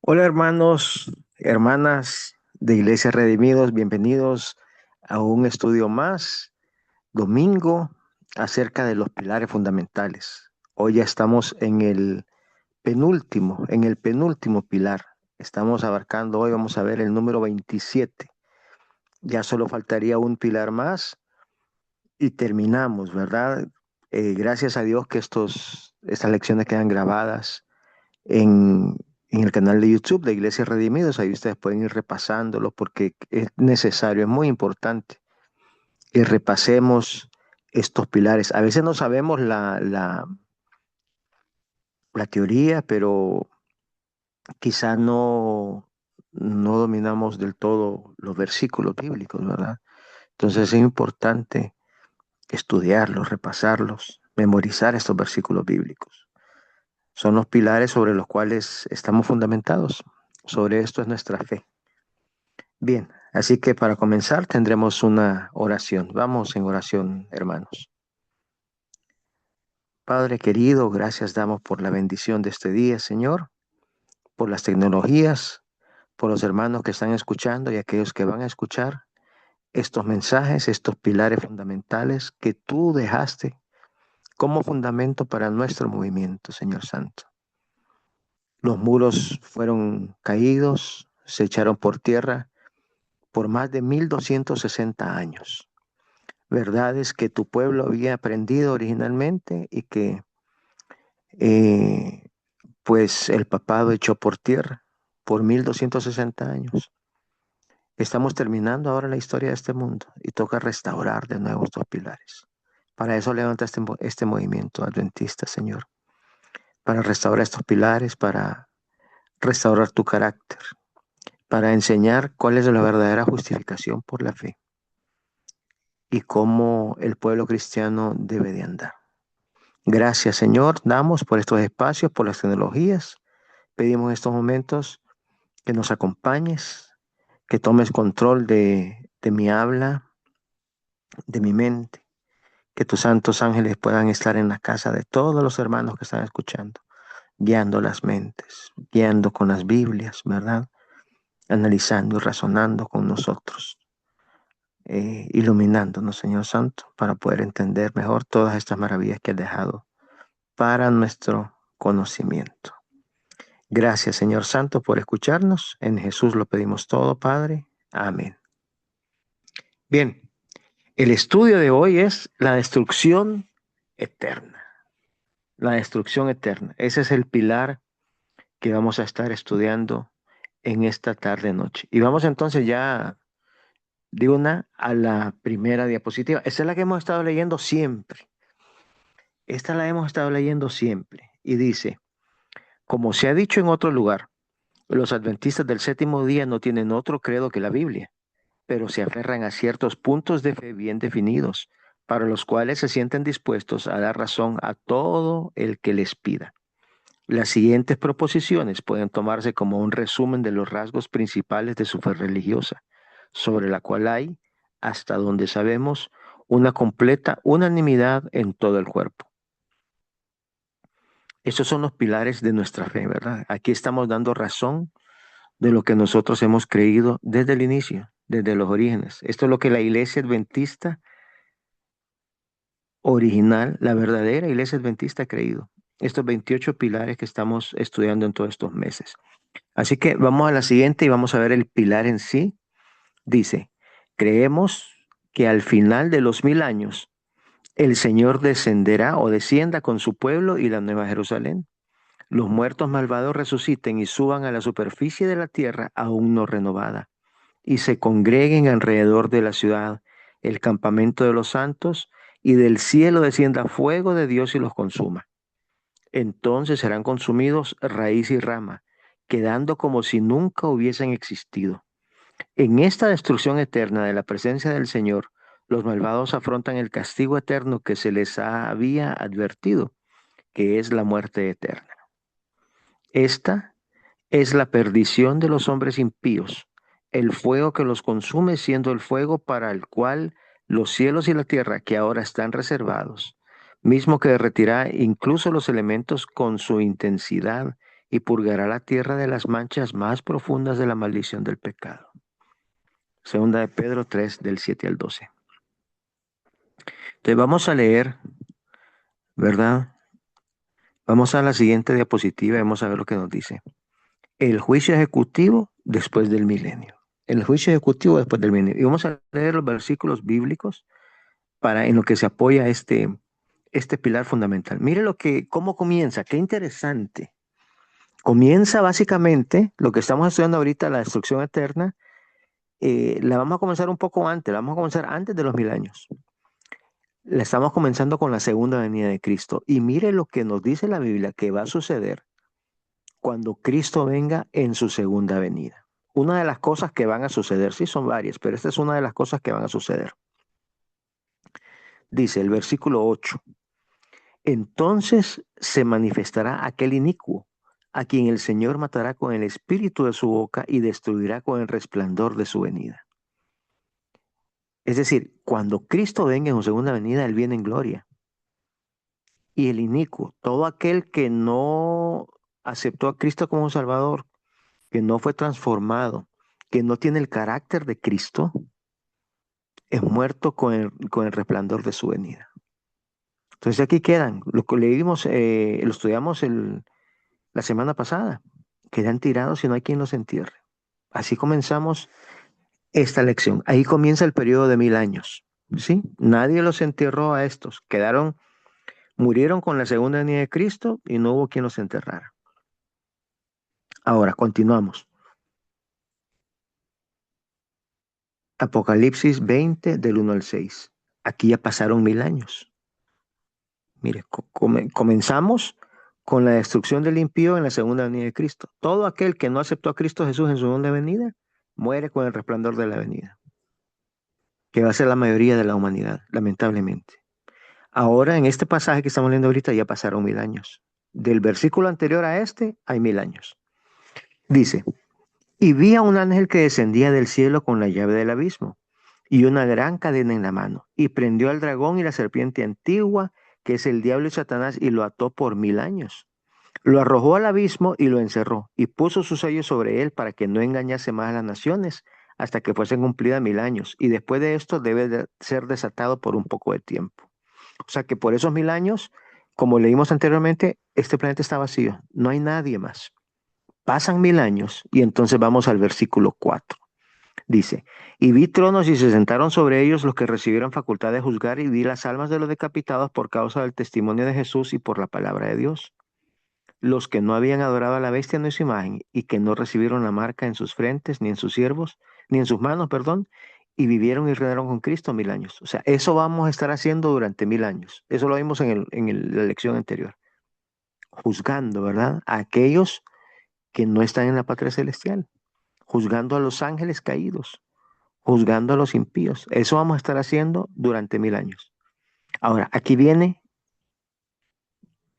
Hola hermanos, hermanas de Iglesia Redimidos, bienvenidos a un estudio más, domingo, acerca de los pilares fundamentales. Hoy ya estamos en el penúltimo pilar. Estamos abarcando, hoy vamos a ver el número 27. Ya solo faltaría un pilar más y terminamos, ¿verdad? Gracias a Dios que estas lecciones quedan grabadas en, en el canal de YouTube de Iglesias Redimidos. Ahí ustedes pueden ir repasándolo porque es necesario, es muy importante que repasemos estos pilares. A veces no sabemos la teoría, pero quizá no dominamos del todo los versículos bíblicos, ¿verdad? Entonces es importante estudiarlos, repasarlos, memorizar estos versículos bíblicos. Son los pilares sobre los cuales estamos fundamentados. Sobre esto es nuestra fe. Bien, así que para comenzar tendremos una oración. Vamos en oración, hermanos. Padre querido, gracias damos por la bendición de este día, Señor, por las tecnologías, por los hermanos que están escuchando y aquellos que van a escuchar estos mensajes, estos pilares fundamentales que tú dejaste como fundamento para nuestro movimiento, Señor Santo. Los muros fueron caídos, se echaron por tierra por más de 1260 años. Verdades que tu pueblo había aprendido originalmente y que eh, pues el papado echó por tierra por 1260 años. Estamos terminando ahora la historia de este mundo y toca restaurar de nuevo estos pilares. Para eso levanta este movimiento adventista, Señor, para restaurar estos pilares, para restaurar tu carácter, para enseñar cuál es la verdadera justificación por la fe y cómo el pueblo cristiano debe de andar. Gracias, Señor, damos por estos espacios, por las tecnologías. Pedimos en estos momentos que nos acompañes, que tomes control de mi habla, de mi mente, que tus santos ángeles puedan estar en la casa de todos los hermanos que están escuchando, guiando las mentes, guiando con las Biblias, ¿verdad? Analizando y razonando con nosotros, iluminándonos, Señor Santo, para poder entender mejor todas estas maravillas que has dejado para nuestro conocimiento. Gracias, Señor Santo, por escucharnos. En Jesús lo pedimos todo, Padre. Amén. Bien, el estudio de hoy es la destrucción eterna. La destrucción eterna. Ese es el pilar que vamos a estar estudiando en esta tarde-noche. Y vamos entonces ya de una a la primera diapositiva. Esta es la que hemos estado leyendo siempre. Esta la hemos estado leyendo siempre. Y dice, como se ha dicho en otro lugar, los adventistas del séptimo día no tienen otro credo que la Biblia, pero se aferran a ciertos puntos de fe bien definidos, para los cuales se sienten dispuestos a dar razón a todo el que les pida. Las siguientes proposiciones pueden tomarse como un resumen de los rasgos principales de su fe religiosa, sobre la cual hay, hasta donde sabemos, una completa unanimidad en todo el cuerpo. Estos son los pilares de nuestra fe, ¿verdad? Aquí estamos dando razón de lo que nosotros hemos creído desde el inicio, desde los orígenes. Esto es lo que la iglesia adventista original, la verdadera iglesia adventista ha creído. Estos 28 pilares que estamos estudiando en todos estos meses. Así que vamos a la siguiente y vamos a ver el pilar en sí. Dice, creemos que al final de los 1000 años el Señor descenderá o descienda con su pueblo y la nueva Jerusalén. Los muertos malvados resuciten y suban a la superficie de la tierra aún no renovada y se congreguen alrededor de la ciudad, el campamento de los santos, y del cielo descienda fuego de Dios y los consuma. Entonces serán consumidos raíz y rama, quedando como si nunca hubiesen existido. En esta destrucción eterna de la presencia del Señor, los malvados afrontan el castigo eterno que se les había advertido, que es la muerte eterna. Esta es la perdición de los hombres impíos, el fuego que los consume siendo el fuego para el cual los cielos y la tierra que ahora están reservados, mismo que derretirá incluso los elementos con su intensidad y purgará la tierra de las manchas más profundas de la maldición del pecado. Segunda de Pedro 3, del 7 al 12. Entonces vamos a leer, ¿verdad? Vamos a la siguiente diapositiva y vamos a ver lo que nos dice. El juicio ejecutivo después del milenio. El juicio ejecutivo después del milenio. Y vamos a leer los versículos bíblicos en lo que se apoya este pilar fundamental. Mire cómo comienza, qué interesante. Comienza básicamente lo que estamos estudiando ahorita, la destrucción eterna. La vamos a comenzar un poco antes, la vamos a comenzar antes de los 1000 años. La estamos comenzando con la segunda venida de Cristo. Y mire lo que nos dice la Biblia que va a suceder cuando Cristo venga en su segunda venida. Una de las cosas que van a suceder, sí son varias, pero esta es una de las cosas que van a suceder. Dice el versículo 8. Entonces se manifestará aquel inicuo, a quien el Señor matará con el espíritu de su boca y destruirá con el resplandor de su venida. Es decir, cuando Cristo venga en su segunda venida, Él viene en gloria. Y el inicuo, todo aquel que no aceptó a Cristo como Salvador, que no fue transformado, que no tiene el carácter de Cristo, es muerto con el resplandor de su venida. Entonces aquí quedan, lo que leímos, lo estudiamos la semana pasada, quedan tirados y no hay quien los entierre. Así comenzamos esta lección. Ahí comienza el periodo de 1000 años. ¿Sí? Nadie los enterró a estos. Murieron con la segunda venida de Cristo y no hubo quien los enterrara. Ahora, continuamos. Apocalipsis 20, del 1 al 6. Aquí ya pasaron 1000 años. Mire, comenzamos con la destrucción del impío en la segunda venida de Cristo. Todo aquel que no aceptó a Cristo Jesús en su segunda venida, muere con el resplandor de la venida, que va a ser la mayoría de la humanidad, lamentablemente. Ahora, en este pasaje que estamos leyendo ahorita, ya pasaron 1000 años. Del versículo anterior a este, hay 1000 años. Dice, y vi a un ángel que descendía del cielo con la llave del abismo y una gran cadena en la mano, y prendió al dragón y la serpiente antigua, que es el diablo y Satanás, y lo ató por 1000 años. Lo arrojó al abismo y lo encerró, y puso su sello sobre él para que no engañase más a las naciones, hasta que fuesen cumplidas 1000 años. Y después de esto debe de ser desatado por un poco de tiempo. O sea que por esos 1000 años, como leímos anteriormente, este planeta está vacío. No hay nadie más. Pasan 1000 años y entonces vamos al versículo 4. Dice, y vi tronos y se sentaron sobre ellos los que recibieron facultad de juzgar, y vi las almas de los decapitados por causa del testimonio de Jesús y por la palabra de Dios. Los que no habían adorado a la bestia ni su imagen, y que no recibieron la marca en sus frentes, ni en sus siervos, ni en sus manos, perdón, y vivieron y reinaron con Cristo 1000 años. O sea, eso vamos a estar haciendo durante 1000 años. Eso lo vimos la lección anterior. Juzgando, ¿verdad? A aquellos que no están en la patria celestial. Juzgando a los ángeles caídos. Juzgando a los impíos. Eso vamos a estar haciendo durante 1000 años. Ahora, aquí viene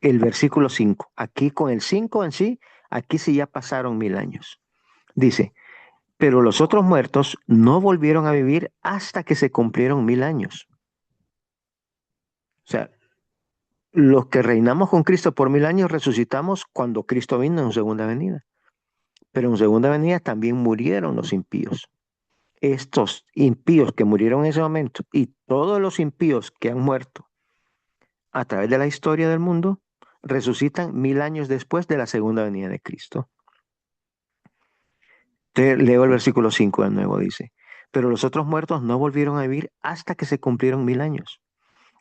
el versículo 5. Aquí con el 5 en sí, aquí sí ya pasaron 1000 años. Dice, pero los otros muertos no volvieron a vivir hasta que se cumplieron 1000 años. O sea, los que reinamos con Cristo por 1000 años resucitamos cuando Cristo vino en segunda venida. Pero en segunda venida también murieron los impíos. Estos impíos que murieron en ese momento y todos los impíos que han muerto a través de la historia del mundo resucitan 1000 años después de la segunda venida de Cristo. Te leo el versículo 5 de nuevo, dice, pero los otros muertos no volvieron a vivir hasta que se cumplieron 1000 años.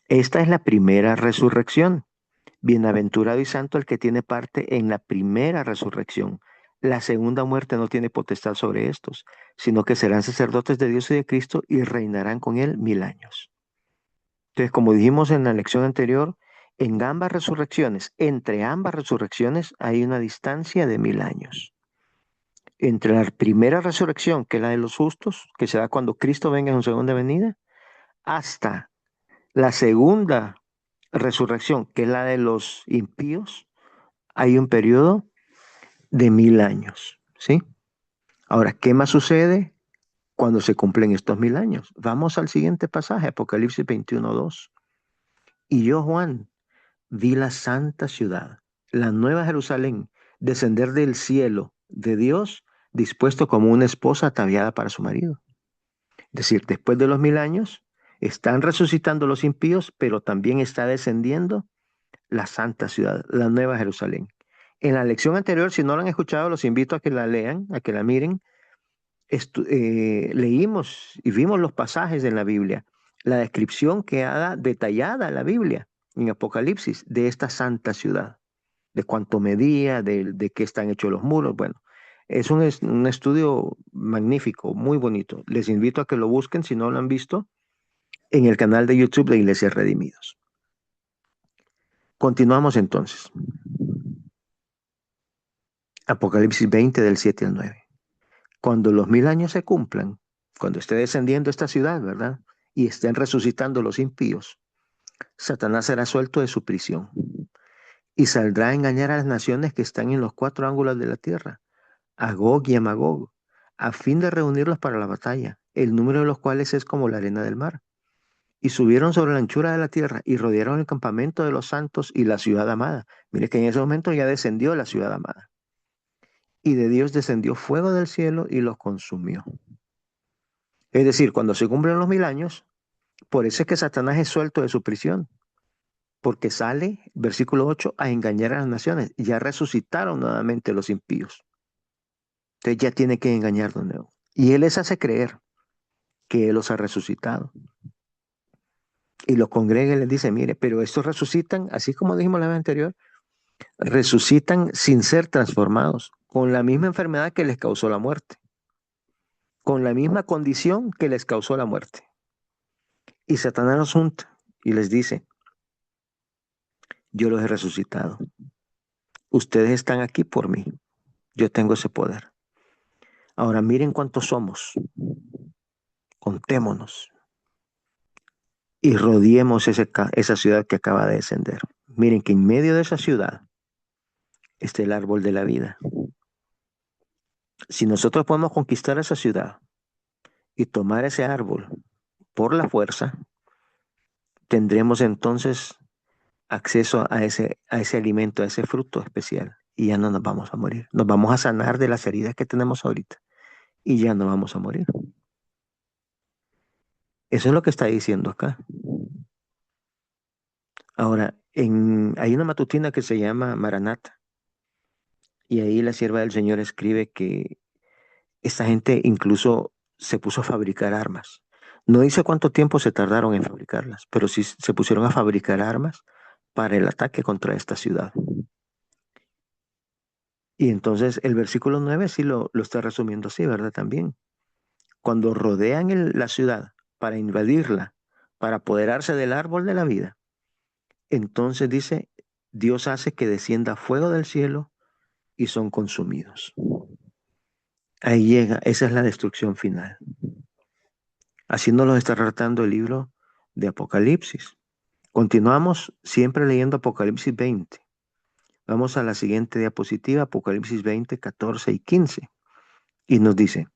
Esta es la primera resurrección. Bienaventurado y santo el que tiene parte en la primera resurrección. La segunda muerte no tiene potestad sobre estos, sino que serán sacerdotes de Dios y de Cristo y reinarán con él 1000 años. Entonces, como dijimos en la lección anterior, entre ambas resurrecciones hay una distancia de 1000 años. Entre la primera resurrección, que es la de los justos, que se da cuando Cristo venga en su segunda venida, hasta la segunda resurrección, que es la de los impíos, hay un periodo de 1000 años, ¿sí? Ahora, ¿qué más sucede cuando se cumplen estos 1000 años? Vamos al siguiente pasaje, Apocalipsis 21:2. Y yo, Juan, vi la santa ciudad, la nueva Jerusalén, descender del cielo de Dios, dispuesto como una esposa ataviada para su marido. Es decir, después de los 1000 años, están resucitando los impíos, pero también está descendiendo la santa ciudad, la nueva Jerusalén. En la lección anterior, si no la han escuchado, los invito a que la lean, a que la miren. Leímos y vimos los pasajes en la Biblia, la descripción que da detallada la Biblia en Apocalipsis de esta santa ciudad, de cuánto medía, de qué están hechos los muros. Bueno, un estudio magnífico, muy bonito. Les invito a que lo busquen si no lo han visto en el canal de YouTube de Iglesias Redimidos. Continuamos entonces. Apocalipsis 20 del 7 al 9. Cuando los 1000 años se cumplan, cuando esté descendiendo esta ciudad, ¿verdad? Y estén resucitando los impíos, Satanás será suelto de su prisión y saldrá a engañar a las naciones que están en los 4 ángulos de la tierra, a Gog y a Magog, a fin de reunirlos para la batalla, el número de los cuales es como la arena del mar. Y subieron sobre la anchura de la tierra y rodearon el campamento de los santos y la ciudad amada. Mire que en ese momento ya descendió la ciudad amada. Y de Dios descendió fuego del cielo y los consumió. Es decir, cuando se cumplen los 1000 años, por eso es que Satanás es suelto de su prisión, porque sale, versículo 8, a engañar a las naciones. Ya resucitaron nuevamente los impíos. Entonces ya tiene que engañar de nuevo. Y él les hace creer que él los ha resucitado. Y los congrega y les dice, mire, pero estos resucitan, así como dijimos la vez anterior, resucitan sin ser transformados, con la misma enfermedad que les causó la muerte, con la misma condición que les causó la muerte. Y Satanás los junta y les dice, yo los he resucitado. Ustedes están aquí por mí. Yo tengo ese poder. Ahora miren cuántos somos. Contémonos y rodeemos esa ciudad que acaba de descender. Miren que en medio de esa ciudad está el árbol de la vida. Si nosotros podemos conquistar esa ciudad y tomar ese árbol por la fuerza, tendremos entonces acceso a ese alimento, a ese fruto especial. Y ya no nos vamos a morir. Nos vamos a sanar de las heridas que tenemos ahorita. Y ya no vamos a morir. Eso es lo que está diciendo acá. Ahora, hay una matutina que se llama Maranata. Y ahí la sierva del Señor escribe que esta gente incluso se puso a fabricar armas. No dice cuánto tiempo se tardaron en fabricarlas, pero sí se pusieron a fabricar armas para el ataque contra esta ciudad. Y entonces el versículo 9 sí lo está resumiendo así, ¿verdad? También. Cuando rodean la ciudad para invadirla, para apoderarse del árbol de la vida, entonces dice, Dios hace que descienda fuego del cielo y son consumidos. Ahí llega, esa es la destrucción final. Así nos lo está tratando el libro de Apocalipsis. Continuamos siempre leyendo Apocalipsis 20. Vamos a la siguiente diapositiva, Apocalipsis 20, 14 y 15. Y nos dice,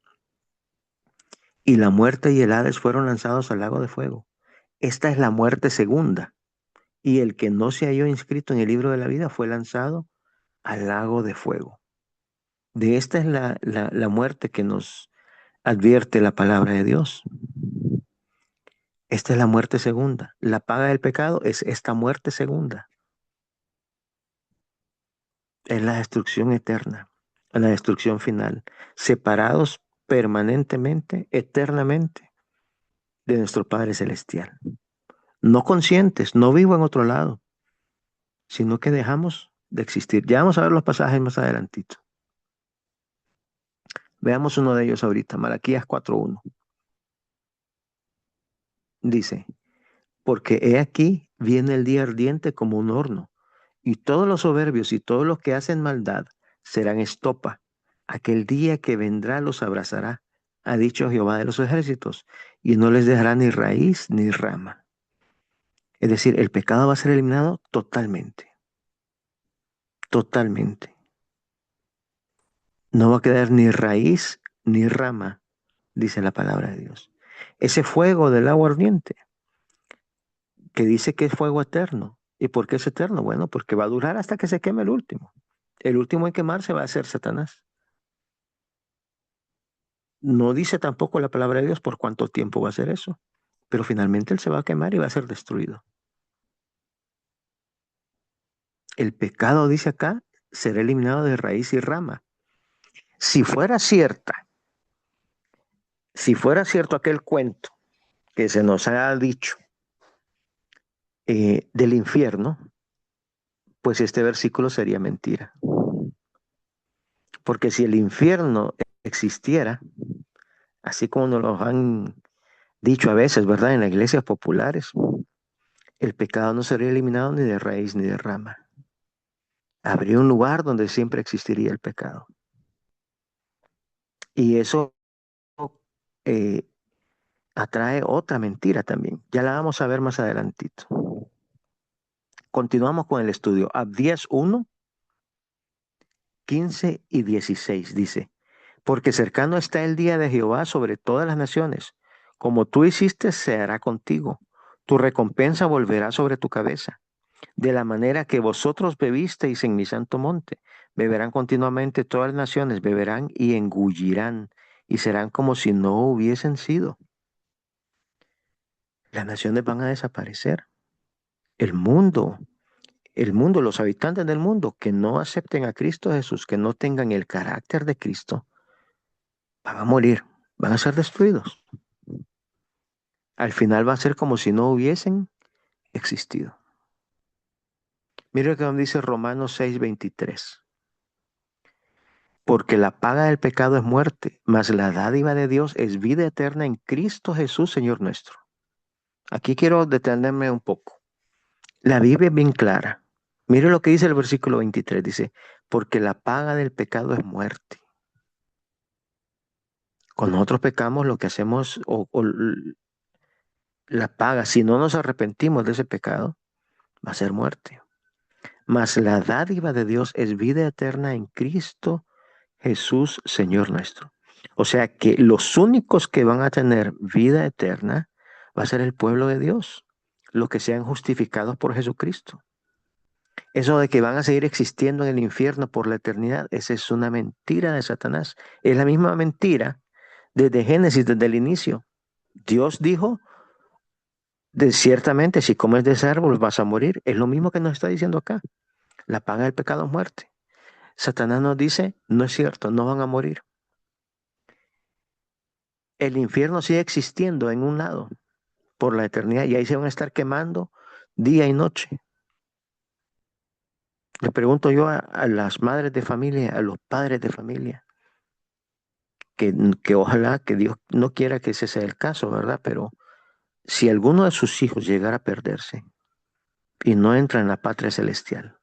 y la muerte y el Hades fueron lanzados al lago de fuego. Esta es la muerte segunda. Y el que no se halló inscrito en el libro de la vida fue lanzado al lago de fuego. De esta es la muerte que nos advierte la palabra de Dios. Esta es la muerte segunda. La paga del pecado es esta muerte segunda. Es la destrucción eterna, la destrucción final. Separados permanentemente, eternamente de nuestro Padre Celestial. No conscientes, no vivo en otro lado, sino que dejamos de existir. Ya vamos a ver los pasajes más adelantito. Veamos uno de ellos ahorita, Malaquías 4:1. Dice, porque he aquí viene el día ardiente como un horno, y todos los soberbios y todos los que hacen maldad serán estopa. Aquel día que vendrá los abrazará, ha dicho Jehová de los ejércitos, y no les dejará ni raíz ni rama. Es decir, el pecado va a ser eliminado totalmente, totalmente. No va a quedar ni raíz ni rama, dice la palabra de Dios. Ese fuego del agua ardiente, que dice que es fuego eterno. ¿Y por qué es eterno? Bueno, porque va a durar hasta que se queme el último. El último en quemarse va a ser Satanás. No dice tampoco la palabra de Dios por cuánto tiempo va a ser eso, pero finalmente él se va a quemar y va a ser destruido. El pecado, dice acá, será eliminado de raíz y rama. Si fuera cierta, si fuera cierto aquel cuento que se nos ha dicho del infierno, pues este versículo sería mentira. Porque si el infierno existiera, así como nos lo han dicho a veces, ¿verdad? En las iglesias populares, el pecado no sería eliminado ni de raíz ni de rama. Habría un lugar donde siempre existiría el pecado. Y eso eh, atrae otra mentira también. Ya la vamos a ver más adelantito. Continuamos con el estudio. Abdías 1, 15 y 16 dice, porque cercano está el día de Jehová sobre todas las naciones. Como tú hiciste, se hará contigo. Tu recompensa volverá sobre tu cabeza. De la manera que vosotros bebisteis en mi santo monte, beberán continuamente todas las naciones, beberán y engullirán, y serán como si no hubiesen sido. Las naciones van a desaparecer. El mundo, los habitantes del mundo que no acepten a Cristo Jesús, que no tengan el carácter de Cristo, van a morir, van a ser destruidos. Al final va a ser como si no hubiesen existido. Mira lo que nos dice Romanos 6:23. Porque la paga del pecado es muerte, mas la dádiva de Dios es vida eterna en Cristo Jesús, Señor nuestro. Aquí quiero detenerme un poco. La Biblia es bien clara. Mire lo que dice el versículo 23. Dice, porque la paga del pecado es muerte. Cuando nosotros pecamos, lo que hacemos, la paga, si no nos arrepentimos de ese pecado, va a ser muerte. Mas la dádiva de Dios es vida eterna en Cristo Jesús, Señor nuestro. O sea que los únicos que van a tener vida eterna va a ser el pueblo de Dios, los que sean justificados por Jesucristo. Eso de que van a seguir existiendo en el infierno por la eternidad, esa es una mentira de Satanás. Es la misma mentira desde Génesis, desde el inicio. Dios dijo, ciertamente, si comes de ese árbol vas a morir. Es lo mismo que nos está diciendo acá. La paga del pecado es muerte. Satanás nos dice, no es cierto, no van a morir. El infierno sigue existiendo en un lado por la eternidad y ahí se van a estar quemando día y noche. Le pregunto yo a las madres de familia, a los padres de familia, que ojalá que Dios no quiera que ese sea el caso, ¿verdad? Pero si alguno de sus hijos llegara a perderse y no entra en la patria celestial,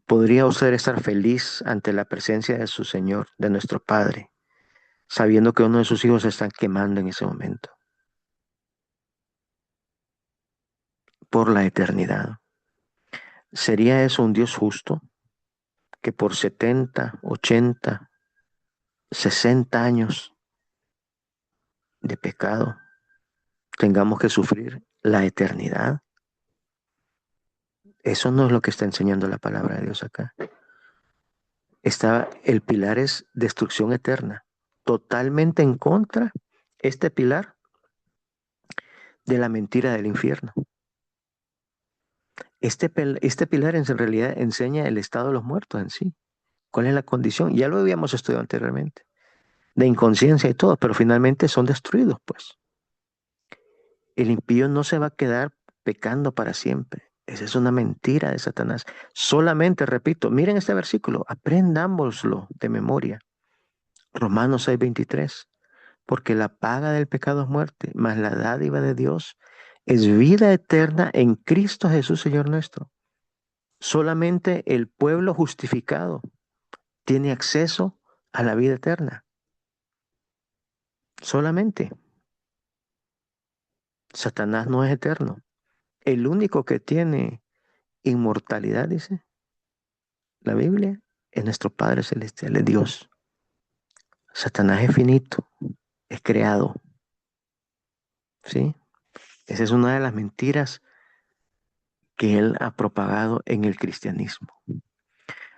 ¿podría usted estar feliz ante la presencia de su Señor, de nuestro Padre, sabiendo que uno de sus hijos se está quemando en ese momento por la eternidad? ¿Sería eso un Dios justo que por 70, 80, 60 años de pecado tengamos que sufrir la eternidad? Eso no es lo que está enseñando la palabra de Dios acá. El pilar es destrucción eterna, totalmente en contra, este pilar, de la mentira del infierno. Este pilar en realidad enseña el estado de los muertos en sí. ¿Cuál es la condición? Ya lo habíamos estudiado anteriormente, de inconsciencia y todo, pero finalmente son destruidos, pues. El impío no se va a quedar pecando para siempre. Esa es una mentira de Satanás. Solamente, repito, miren este versículo, aprendámoslo de memoria. Romanos 6:23. Porque la paga del pecado es muerte, mas la dádiva de Dios es vida eterna en Cristo Jesús, Señor nuestro. Solamente el pueblo justificado tiene acceso a la vida eterna. Solamente. Satanás no es eterno. El único que tiene inmortalidad, dice la Biblia, es nuestro Padre Celestial, es Dios. Satanás es finito, es creado. ¿Sí? Esa es una de las mentiras que él ha propagado en el cristianismo.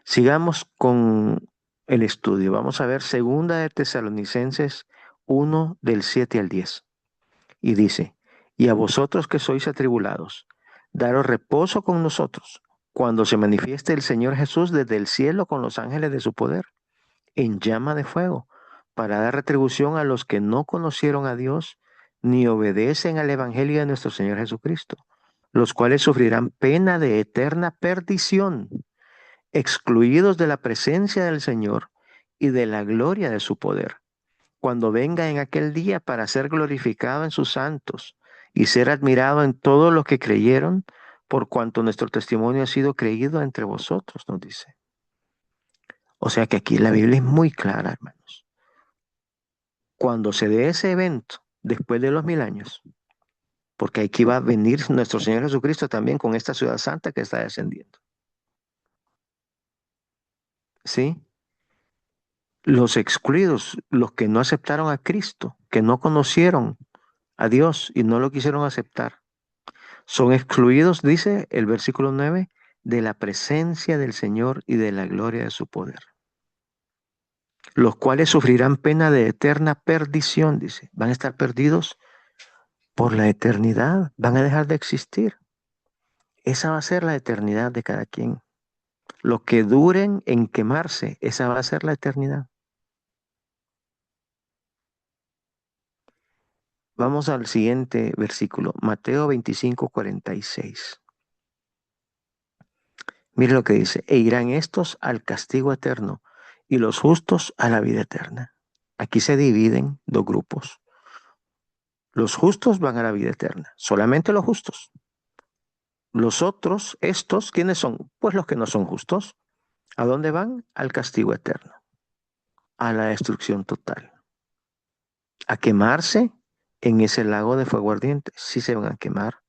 Sigamos con el estudio. Vamos a ver Segunda de Tesalonicenses 1 del 7 al 10. Y dice, y a vosotros que sois atribulados, daros reposo con nosotros, cuando se manifieste el Señor Jesús desde el cielo con los ángeles de su poder, en llama de fuego, para dar retribución a los que no conocieron a Dios, ni obedecen al Evangelio de nuestro Señor Jesucristo, los cuales sufrirán pena de eterna perdición, excluidos de la presencia del Señor y de la gloria de su poder, cuando venga en aquel día para ser glorificado en sus santos y ser admirado en todos los que creyeron, por cuanto nuestro testimonio ha sido creído entre vosotros, nos dice. O sea que aquí la Biblia es muy clara, hermanos. Cuando se dé ese evento, después de los 1000 años, porque aquí va a venir nuestro Señor Jesucristo también con esta ciudad santa que está descendiendo. ¿Sí? Los excluidos, los que no aceptaron a Cristo, que no conocieron a Dios y no lo quisieron aceptar, son excluidos, dice el versículo 9, de la presencia del Señor y de la gloria de su poder, los cuales sufrirán pena de eterna perdición, dice. Van a estar perdidos por la eternidad, van a dejar de existir. Esa va a ser la eternidad de cada quien. Los que duren en quemarse, esa va a ser la eternidad. Vamos al siguiente versículo, Mateo 25:46. Mire lo que dice, e irán estos al castigo eterno y los justos a la vida eterna. Aquí se dividen dos grupos. Los justos van a la vida eterna, solamente los justos. Los otros, estos, ¿quiénes son? Pues los que no son justos. ¿A dónde van? Al castigo eterno, a la destrucción total, a quemarse en ese lago de fuego ardiente. Sí se van a quemar.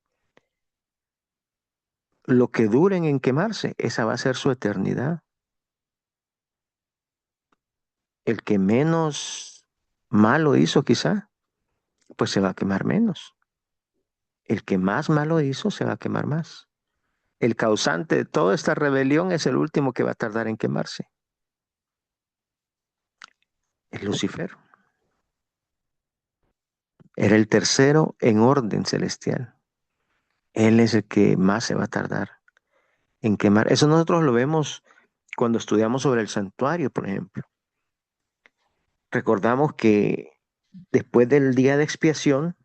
Lo que duren en quemarse, esa va a ser su eternidad. El que menos malo hizo quizá, pues se va a quemar menos. El que más malo hizo se va a quemar más. El causante de toda esta rebelión es el último que va a tardar en quemarse. Es Lucifer. Era el tercero en orden celestial. Él es el que más se va a tardar en quemar. Eso nosotros lo vemos cuando estudiamos sobre el santuario, por ejemplo. Recordamos que después del día de expiación,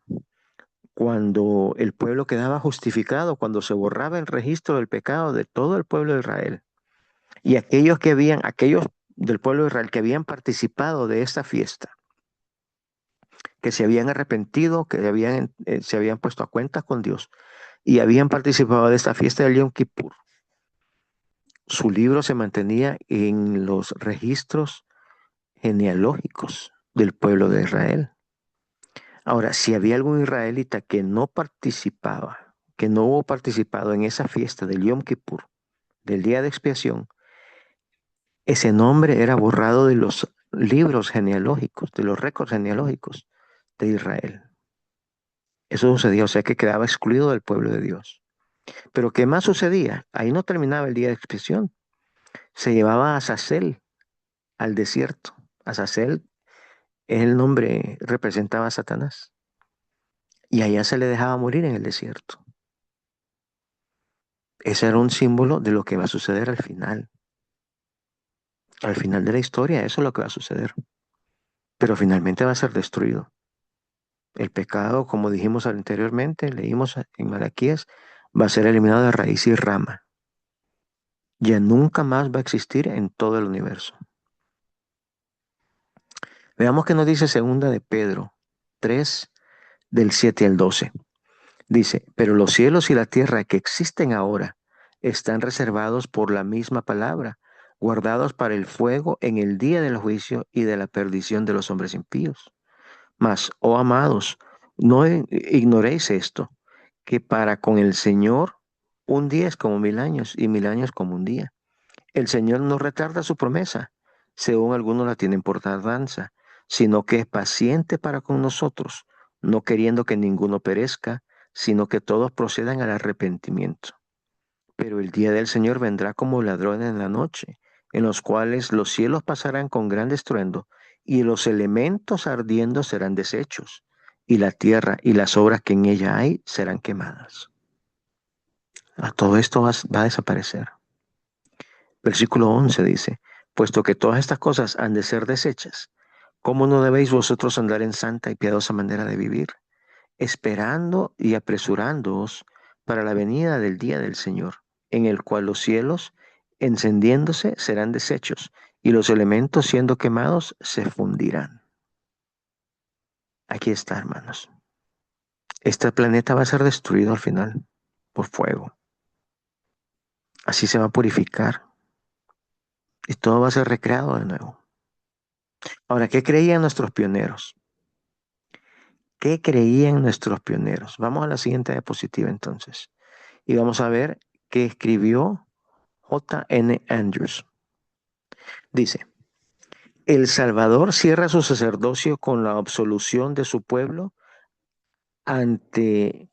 cuando el pueblo quedaba justificado, cuando se borraba el registro del pecado de todo el pueblo de Israel, y aquellos del pueblo de Israel que habían participado de esta fiesta, que se habían arrepentido, se habían puesto a cuentas con Dios y habían participado de esta fiesta del Yom Kippur, su libro se mantenía en los registros genealógicos del pueblo de Israel. Ahora, si había algún israelita que no participaba, que no hubo participado en esa fiesta del Yom Kippur, del día de expiación, ese nombre era borrado de los libros genealógicos, de los récords genealógicos de Israel. Eso sucedía, o sea que quedaba excluido del pueblo de Dios. Pero ¿qué más sucedía? Ahí no terminaba el día de expiación. Se llevaba a Azazel al desierto. Azazel es el nombre, representaba a Satanás. Y allá se le dejaba morir en el desierto. Ese era un símbolo de lo que va a suceder al final. Al final de la historia, eso es lo que va a suceder. Pero finalmente va a ser destruido. El pecado, como dijimos anteriormente, leímos en Malaquías, va a ser eliminado de raíz y rama. Ya nunca más va a existir en todo el universo. Veamos qué nos dice segunda de Pedro 3, del 7 al 12. Dice, pero los cielos y la tierra que existen ahora están reservados por la misma palabra, guardados para el fuego en el día del juicio y de la perdición de los hombres impíos. Mas, oh amados, no ignoréis esto, que para con el Señor un día es como 1000 años y 1000 años como un día. El Señor no retarda su promesa, según algunos la tienen por tardanza, sino que es paciente para con nosotros, no queriendo que ninguno perezca, sino que todos procedan al arrepentimiento. Pero el día del Señor vendrá como ladrón en la noche, en los cuales los cielos pasarán con gran estruendo, y los elementos ardiendo serán deshechos, y la tierra y las obras que en ella hay serán quemadas. Todo esto va a desaparecer. Versículo 11 dice, puesto que todas estas cosas han de ser deshechas, ¿cómo no debéis vosotros andar en santa y piadosa manera de vivir, esperando y apresurándoos para la venida del día del Señor, en el cual los cielos, encendiéndose, serán deshechos, y los elementos siendo quemados se fundirán? Aquí está, hermanos. Este planeta va a ser destruido al final por fuego. Así se va a purificar y todo va a ser recreado de nuevo. Ahora, ¿qué creían nuestros pioneros? ¿Qué creían nuestros pioneros? Vamos a la siguiente diapositiva entonces. Y vamos a ver qué escribió J. N. Andrews. Dice, el Salvador cierra su sacerdocio con la absolución de su pueblo ante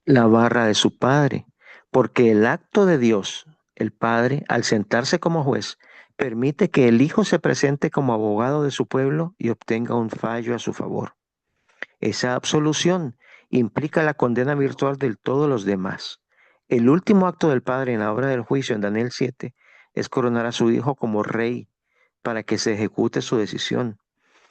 la barra de su Padre, porque el acto de Dios, el Padre, al sentarse como juez, permite que el Hijo se presente como abogado de su pueblo y obtenga un fallo a su favor. Esa absolución implica la condena virtual de todos los demás. El último acto del Padre en la obra del juicio en Daniel 7 es coronar a su Hijo como rey para que se ejecute su decisión.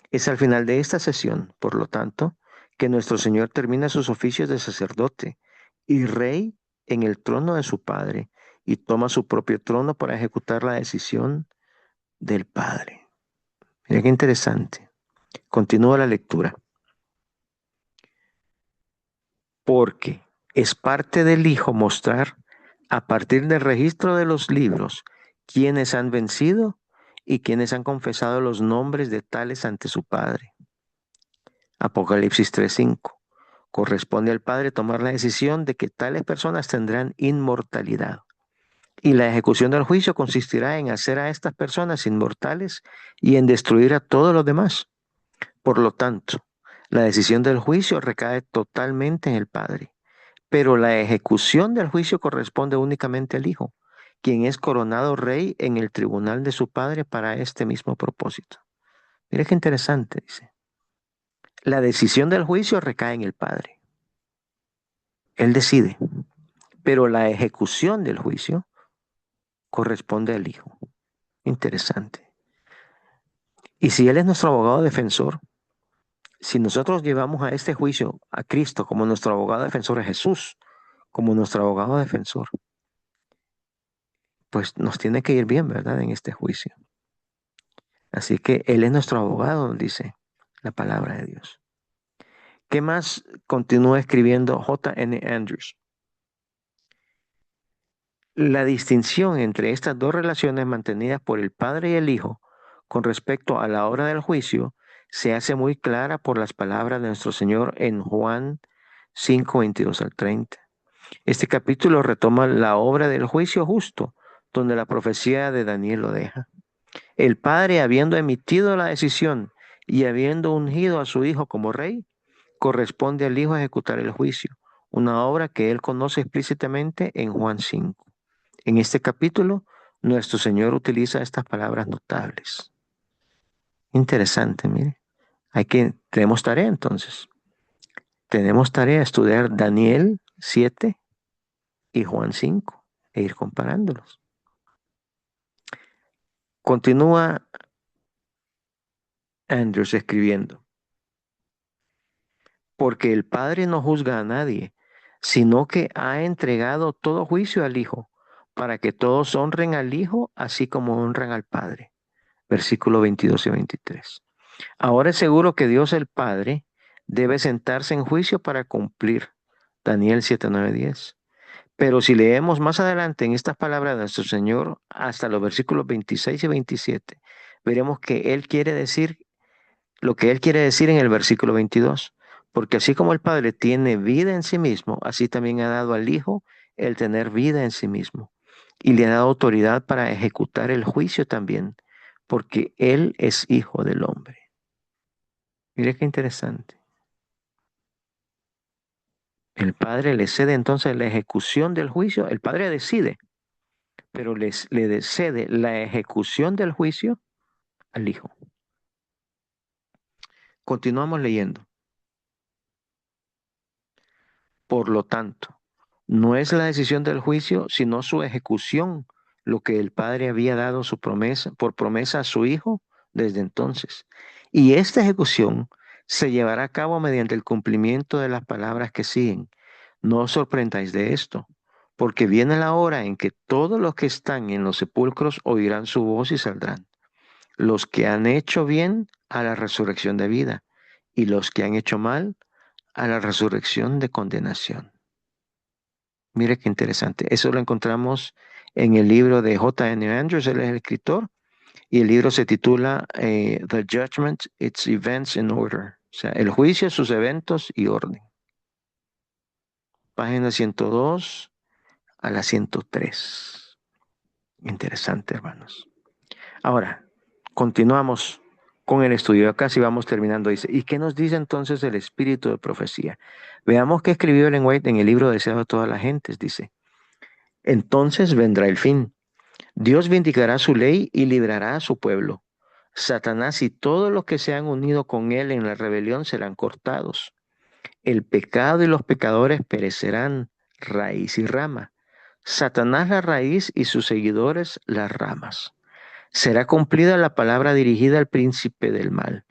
Es al final de esta sesión, por lo tanto, que nuestro Señor termina sus oficios de sacerdote y rey en el trono de su Padre y toma su propio trono para ejecutar la decisión del Padre. Mira qué interesante. Continúa la lectura. Porque es parte del Hijo mostrar, a partir del registro de los libros, quiénes han vencido y quiénes han confesado los nombres de tales ante su Padre. Apocalipsis 3:5. Corresponde al Padre tomar la decisión de que tales personas tendrán inmortalidad. Y la ejecución del juicio consistirá en hacer a estas personas inmortales y en destruir a todos los demás. Por lo tanto, la decisión del juicio recae totalmente en el Padre. Pero la ejecución del juicio corresponde únicamente al Hijo, quien es coronado rey en el tribunal de su Padre para este mismo propósito. Mire qué interesante, dice. La decisión del juicio recae en el Padre. Él decide, pero la ejecución del juicio corresponde al Hijo. Interesante. Y si Él es nuestro abogado defensor, si nosotros llevamos a este juicio a Cristo como nuestro abogado defensor, a Jesús como nuestro abogado defensor, pues nos tiene que ir bien, ¿verdad? En este juicio. Así que Él es nuestro abogado, dice la palabra de Dios. ¿Qué más continúa escribiendo J. N. Andrews? La distinción entre estas dos relaciones mantenidas por el Padre y el Hijo con respecto a la hora del juicio se hace muy clara por las palabras de nuestro Señor en Juan 5:22-30. Este capítulo retoma la obra del juicio justo, donde la profecía de Daniel lo deja. El Padre, habiendo emitido la decisión y habiendo ungido a su Hijo como rey, corresponde al Hijo ejecutar el juicio, una obra que él conoce explícitamente en Juan 5. En este capítulo, nuestro Señor utiliza estas palabras notables. Interesante, mire. Tenemos tarea entonces. Tenemos tarea estudiar Daniel 7 y Juan 5 e ir comparándolos. Continúa Andrews escribiendo. Porque el Padre no juzga a nadie, sino que ha entregado todo juicio al Hijo, para que todos honren al Hijo, así como honran al Padre. Versículo 22 y 23. Ahora es seguro que Dios el Padre debe sentarse en juicio para cumplir. Daniel 7, 9, 10. Pero si leemos más adelante en estas palabras de nuestro Señor, hasta los versículos 26 y 27, veremos que Él quiere decir lo que Él quiere decir en el versículo 22. Porque así como el Padre tiene vida en sí mismo, así también ha dado al Hijo el tener vida en sí mismo. Y le ha dado autoridad para ejecutar el juicio también, porque Él es Hijo del hombre. Mire qué interesante. El Padre le cede entonces la ejecución del juicio. El Padre decide, pero le cede la ejecución del juicio al Hijo. Continuamos leyendo. Por lo tanto, no es la decisión del juicio, sino su ejecución, lo que el Padre había dado su promesa, por promesa a su Hijo desde entonces. Y esta ejecución se llevará a cabo mediante el cumplimiento de las palabras que siguen. No os sorprendáis de esto, porque viene la hora en que todos los que están en los sepulcros oirán su voz y saldrán. Los que han hecho bien a la resurrección de vida, y los que han hecho mal a la resurrección de condenación. Mire qué interesante. Eso lo encontramos en el libro de J. N. Andrews, él es el escritor, y el libro se titula The Judgment, Its Events in Order. O sea, el juicio, sus eventos y orden. Página 102 a la 103. Interesante, hermanos. Ahora, continuamos con el estudio. Acá sí vamos terminando. Dice, ¿y qué nos dice entonces el espíritu de profecía? Veamos qué escribió Ellen White en el libro Deseado de todas las gentes. Dice, entonces vendrá el fin. Dios vindicará su ley y librará a su pueblo. Satanás y todos los que se han unido con él en la rebelión serán cortados. El pecado y los pecadores perecerán, raíz y rama. Satanás la raíz y sus seguidores las ramas. Será cumplida la palabra dirigida al príncipe del mal.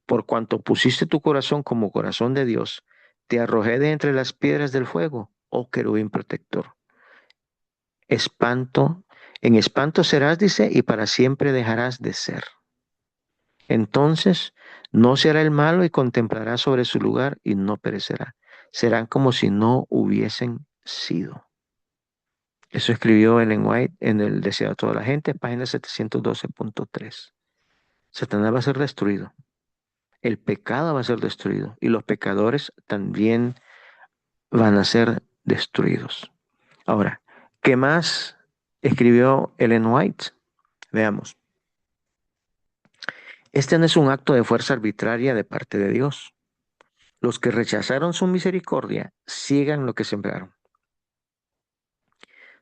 Por cuanto pusiste tu corazón como corazón de Dios, te arrojé de entre las piedras del fuego, oh querubín protector. Espanto, en espanto serás, dice, y para siempre dejarás de ser. Entonces no se hará el malo y contemplará sobre su lugar y no perecerá. Serán como si no hubiesen sido. Eso escribió Ellen White en el Deseado de toda la gente, página 712.3. Satanás va a ser destruido. El pecado va a ser destruido y los pecadores también van a ser destruidos. Ahora, ¿qué más escribió Ellen White? Veamos. Este no es un acto de fuerza arbitraria de parte de Dios. Los que rechazaron su misericordia sigan lo que sembraron.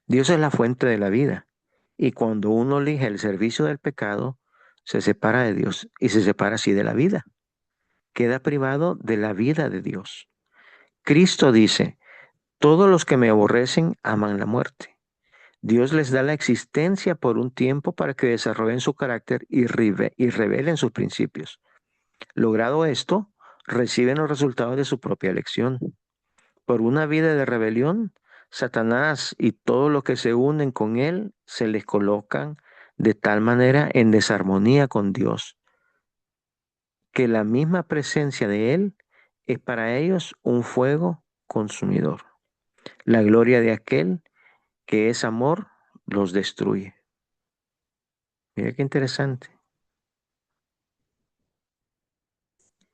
Dios es la fuente de la vida y cuando uno elige el servicio del pecado, se separa de Dios y se separa así de la vida. Queda privado de la vida de Dios. Cristo dice, todos los que me aborrecen aman la muerte. Dios les da la existencia por un tiempo para que desarrollen su carácter y revelen sus principios. Logrado esto, reciben los resultados de su propia elección. Por una vida de rebelión, Satanás y todo lo que se unen con él se les colocan de tal manera en desarmonía con Dios, que la misma presencia de él es para ellos un fuego consumidor. La gloria de aquel que es amor los destruye. Mira qué interesante.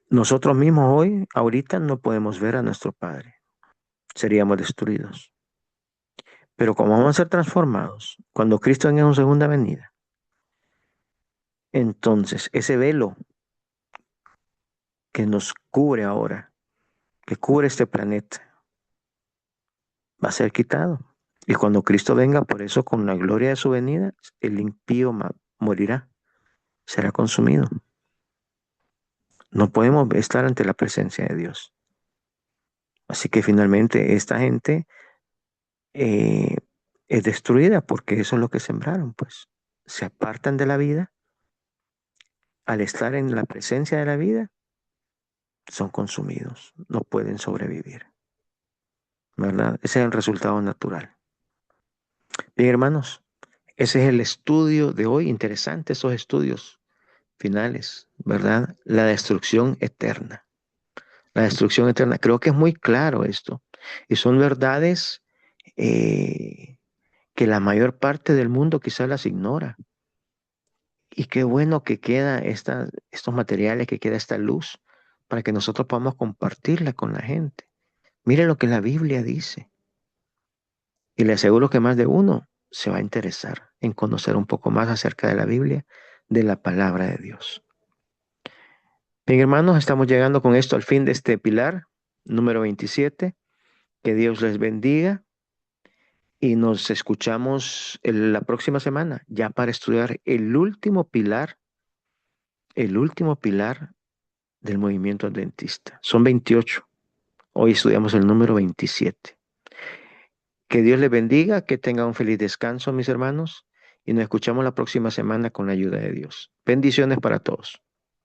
Nosotros mismos hoy, ahorita, no podemos ver a nuestro Padre. Seríamos destruidos. Pero como vamos a ser transformados, cuando Cristo venga en su segunda venida, entonces ese velo que nos cubre ahora, que cubre este planeta, va a ser quitado. Y cuando Cristo venga, por eso con la gloria de su venida, el impío morirá, será consumido. No podemos estar ante la presencia de Dios. Así que finalmente esta gente eh, es destruida porque eso es lo que sembraron, pues. Se apartan de la vida. Al estar en la presencia de la vida, son consumidos, no pueden sobrevivir, ¿verdad? Ese es el resultado natural. Bien, hermanos, ese es el estudio de hoy. Interesante esos estudios finales, ¿verdad? La destrucción eterna. La destrucción eterna. Creo que es muy claro esto. Y son verdades que la mayor parte del mundo quizás las ignora. Y qué bueno que queda estos materiales, que queda esta luz, para que nosotros podamos compartirla con la gente. Mire lo que la Biblia dice. Y le aseguro que más de uno se va a interesar en conocer un poco más acerca de la Biblia, de la palabra de Dios. Bien, hermanos, estamos llegando con esto al fin de este pilar número 27. Que Dios les bendiga y nos escuchamos la próxima semana ya para estudiar el último pilar del movimiento adventista. Son 28. Hoy estudiamos el número 27. Que Dios les bendiga, que tengan un feliz descanso, mis hermanos, y nos escuchamos la próxima semana con la ayuda de Dios. Bendiciones para todos.